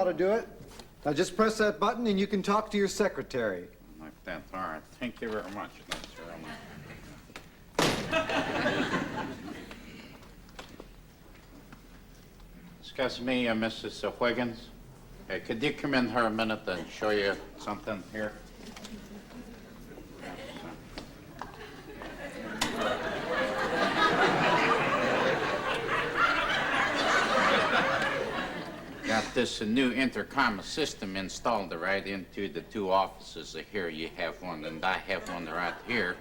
how to do it. Now just press that button and you can talk to your secretary. Like that. All right. Thank you very much. Thanks very much. Excuse me, Mrs. Wiggins. Could you come in here a minute and show you something here? Got this new intercom system installed right into the two offices. Here you have one, and I have one right here.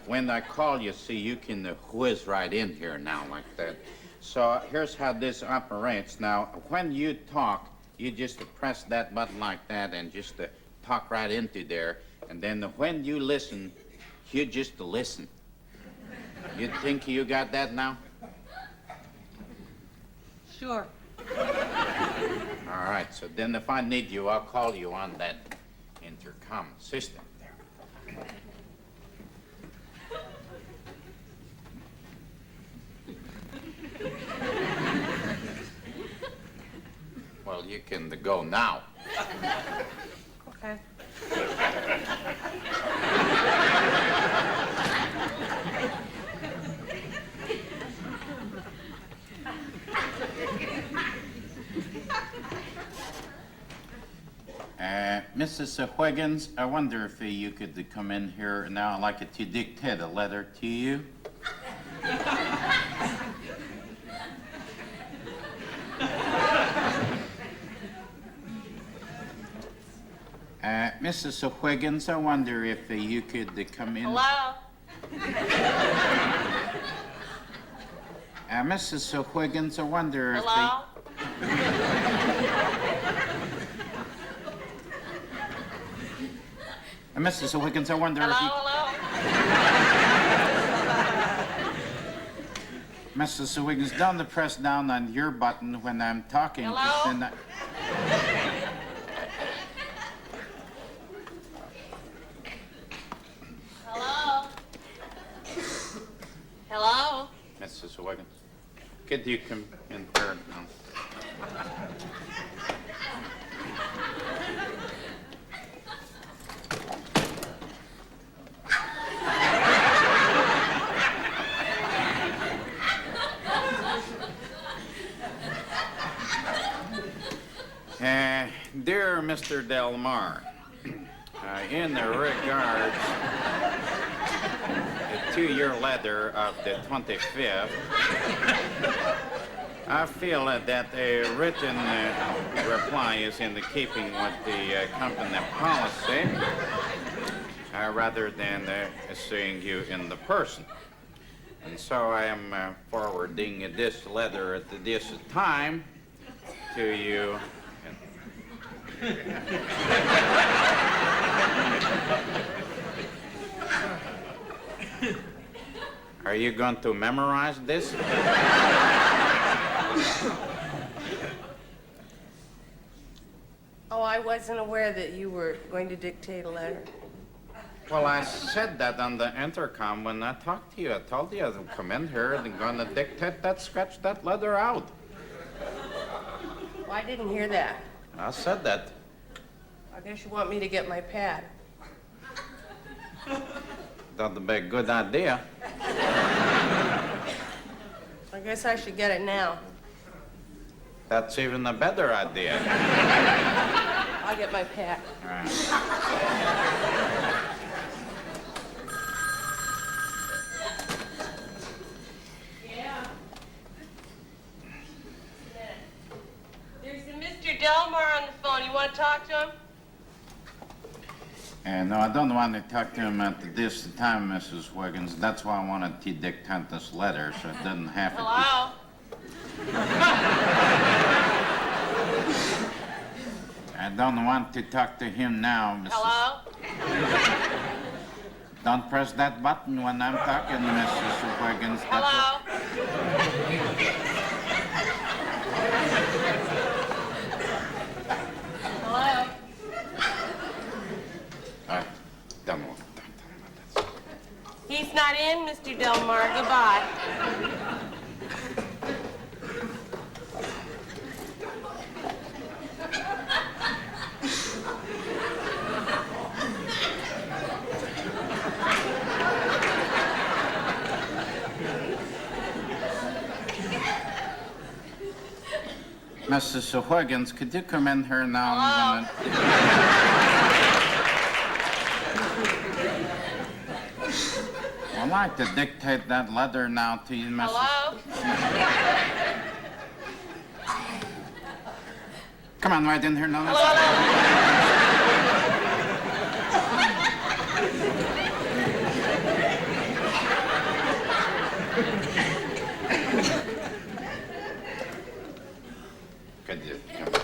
When I call, you see, you can whiz right in here now like that. So here's how this operates. Now, when you talk, you just press that button like that and just talk right into there. And then when you listen, you just listen. You think you got that now? Sure. All right, so then if I need you, I'll call you on that intercom system there. Well, you can go now. Okay. Mrs. Wiggins, I wonder if you could come in here now. I'd like to dictate a letter to you. Mrs. Wiggins, I wonder if you could come in. Hello? Mrs. Wiggins, I wonder if Hello? Mrs. Wiggins, I wonder if you... Hello? Mrs. Wiggins, don't press down on your button when I'm talking. Hello? Then Hello? Hello? Mrs. Wiggins, could you come in here now? Dear Mr. Delmar, in regards to your letter of the 25th, I feel that a written reply is in the keeping with the company policy rather than seeing you in the person. And so I am forwarding this letter at this time to you. Are you going to memorize this? Oh, I wasn't aware that you were going to dictate a letter. Well, I said that on the intercom when I talked to you. I told you to come in here and going to dictate that, scratch that letter out. Well, I didn't hear that. I said that. I guess you want me to get my pad. That'd be a good idea. I guess I should get it now. That's even a better idea. I'll get my pad. All right. Yeah. There's a Mr. Delmar on the phone. You want to talk to him? No, I don't want to talk to him at this time, Mrs. Wiggins. That's why I wanted to dictate this letter, so it doesn't have to. Hello? I don't want to talk to him now, Mrs. Hello? Don't press that button when I'm talking, Mrs. Wiggins. Hello? Hello? Don't want that. He's not in, Mr. Delmar. Goodbye. Mrs. Wiggins, could you come in here now? Hello? I'd like to dictate that letter now to you, Mrs. Hello? Come on, right in here now. Could you come in?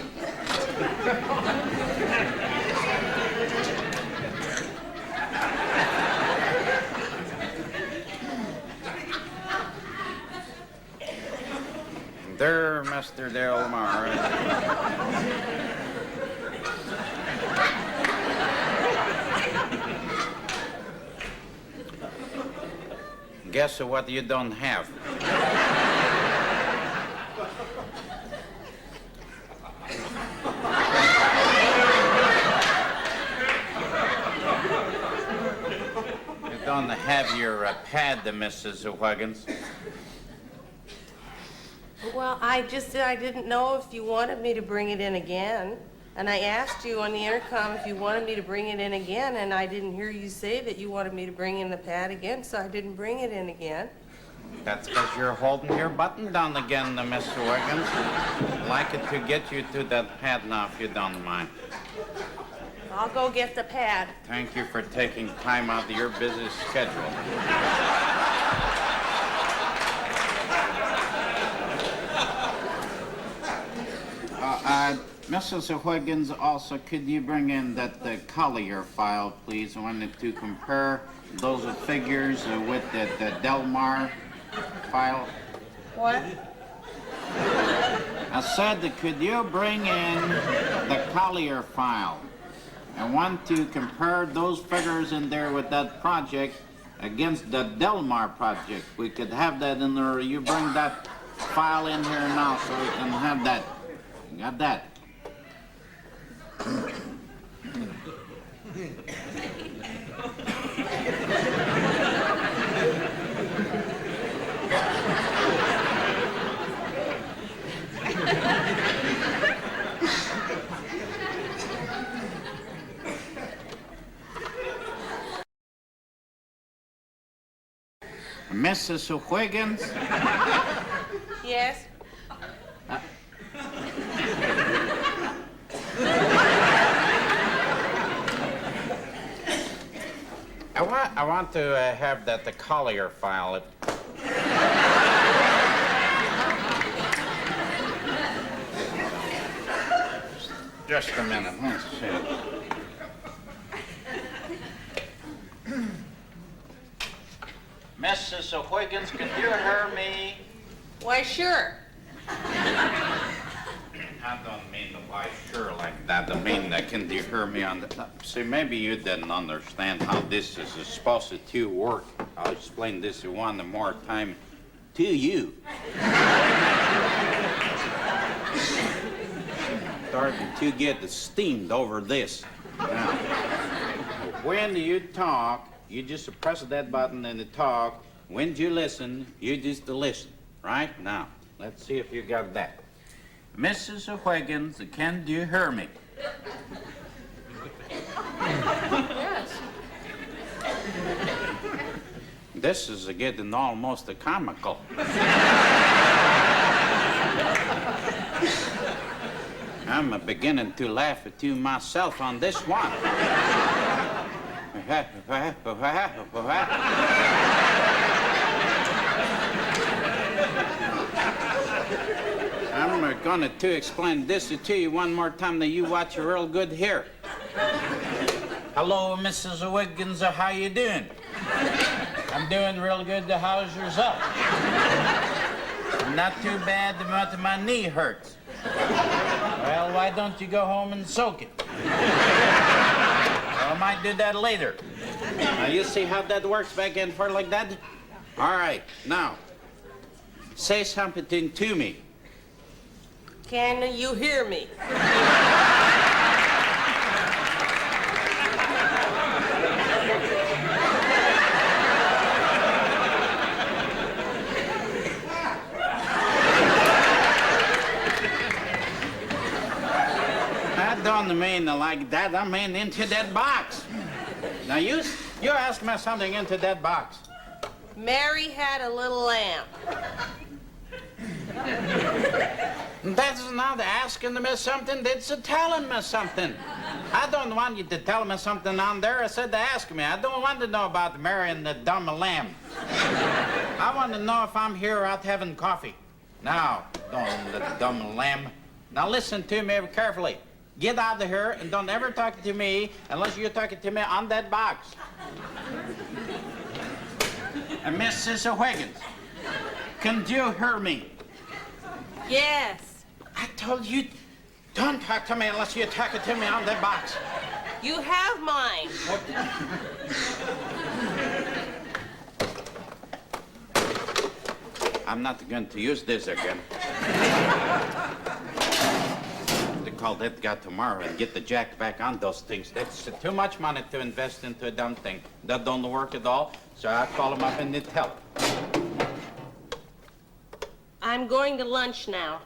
There, Mr. Delmar. Guess what you don't have? You don't have your pad, Mrs. Wiggins. Well, I didn't know if you wanted me to bring it in again. And I asked you on the intercom if you wanted me to bring it in again, and I didn't hear you say that you wanted me to bring in the pad again, so I didn't bring it in again. That's because you're holding your button down again, Mr. Wiggins. I'd like it to get you to that pad now, if you don't mind. I'll go get the pad. Thank you for taking time out of your busy schedule. Mrs. Wiggins, also, could you bring in that Collier file, please? I wanted to compare those figures with the Delmar file. What? I said, could you bring in the Collier file? I want to compare those figures in there with that project against the Delmar project. We could have that in there. You bring that file in here now so we can have that. You got that? Mrs. Wiggins? Yes? I want to have the Collier file. Just a minute. Let's see. Mrs. Wiggins, could you hear me? Why, sure. I don't mean the why sure like that. I mean, can you hear me on the... See, maybe you didn't understand how this is supposed to work. I'll explain this one more time to you. Starting to get steamed over this. Now, when you talk, you just press that button and talk. When you listen, you just listen. Right? Now, let's see if you got that. Mrs. Wiggins, can you hear me? Yes. This is getting almost comical. I'm beginning to laugh to myself on this one. I'm going to explain this to you one more time that you watch real good here. Hello, Mrs. Wiggins. How you doing? I'm doing real good. How's yourself? Not too bad, but my knee hurts. Well, why don't you go home and soak it? Well, I might do that later. Now, you see how that works back and forth like that? All right, now, say something to me. Can you hear me? don't mean like that. I mean into that box. Now, you ask me something into that box. Mary had a little lamb. That's not asking me something, that's telling me something. I don't want you to tell me something on there. I said to ask me. I don't want to know about Mary and the dumb lamb. I want to know if I'm here out having coffee. Now, the dumb lamb. Now listen to me carefully. Get out of here and don't ever talk to me unless you're talking to me on that box. And Mrs. Wiggins, can you hear me? Yes. I told you, don't talk to me unless you're talking to me on that box. You have mine. I'm not going to use this again. To call that guy tomorrow and get the jack back on those things. That's too much money to invest into a dumb thing. That don't work at all, so I call him up and need help. I'm going to lunch now.